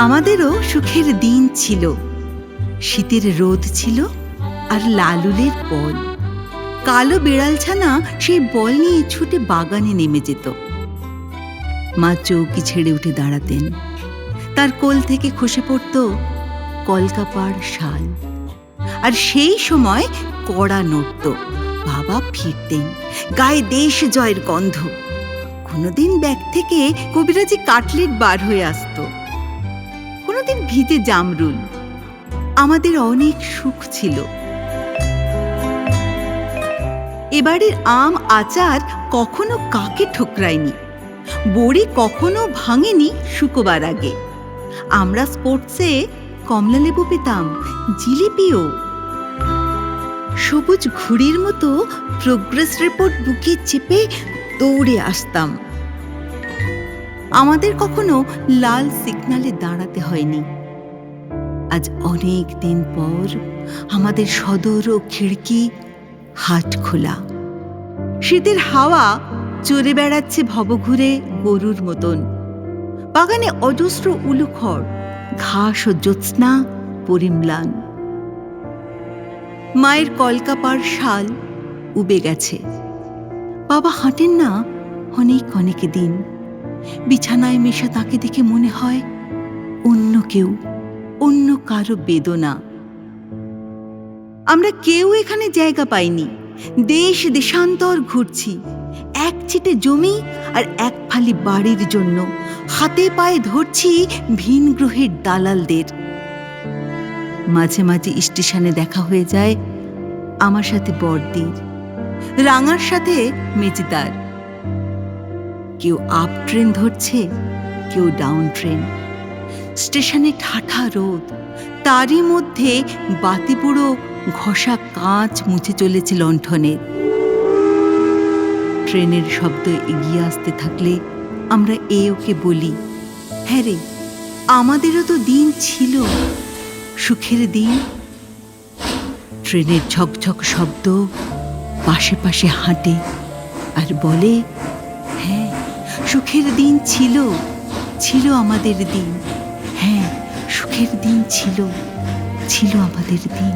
আমাদেরও সুখের দিন ছিল। শীতের রোদ ছিল আর লালুলের বল। কালো বিড়ালছানা সেই বল নিয়ে ছুটে বাগানে নেমে যেত। মা চৌকি ছেড়ে উঠে দাঁড়াতেন। তার কোল থেকে খসে পড়ত কলকাপাড় শাল। আর সেই সময় কড়া নড়ত। বাবা ফিরতেন, গায়ে দেশ জয়ের গন্ধ। কোনোদিন ব্যাগ থেকে কবিরাজি কাটলেট বার হয়ে আসত, কোনোদিন ভিজে জামরুল। আমাদের অনেক সুখ ছিল। এবারের আম আচার কখনো কাকে ঠোকরায়নি, বড়ি কখনো ভাঙেনি শুকোবার আগে। আমরা স্পোর্টসে কমলালেবু পেতাম, জিলিপিও। সবুজ ঘুড়ির মতো প্রোগ্রেস রিপোর্ট বুকে চেপে দৌড়ে আসতাম। আমাদের কখনো লাল সিগন্যালে দাঁড়াতে হয়নি। আজ অনেক দিন পর আমাদের সদর ও খিড়কি হাট খোলা। শীতের হাওয়া চড়ে বেড়াচ্ছে ভবঘুরে গরুর মতন। বাগানে অজস্র উলুখড়, ঘাস ও জ্যোৎস্না পরিম্লান। মায়ের কলকাপাড় শাল উবে গেছে। বাবা হাঁটেন না অনেক অনেক দিন। বিছানায় মেশা তাকে দেখে মনে হয় অন্য কেউ, অন্য কারো বেদনা। আমরা কেউ এখানে জায়গা পাইনি। দেশ দেশান্তর ঘুরছি, এক ছিটে জমি আর এক ফালি বাড়ির জন্য হাতে পায়ে ধরছি ভিন গ্রহের দালালদের। মাঝে মাঝে স্টেশনে দেখা হয়ে যায় আমার সাথে বড়দির, রাঙার সাথে মেজদার। কেউ আপ ট্রেন ধরছে, কেউ ডাউন ট্রেন। স্টেশনে ঠাঠা রোদ, তারই মধ্যে বাতিপুড়ো ঘষা কাঁচ মুছে চলেছে লণ্ঠনের। ট্রেনের শব্দ এগিয়ে আসতে থাকলে আমরা ওকে বলি, হ্যাঁ রে, আমাদেরও তো দিন ছিল, সুখের দিন। ট্রেনের ঝকঝক শব্দ পাশে পাশে হাঁটে আর বলে, হ্যাঁ, সুখের দিন ছিল, ছিল আমাদের দিন। হ্যাঁ, সুখের দিন ছিল, ছিল আমাদের দিন।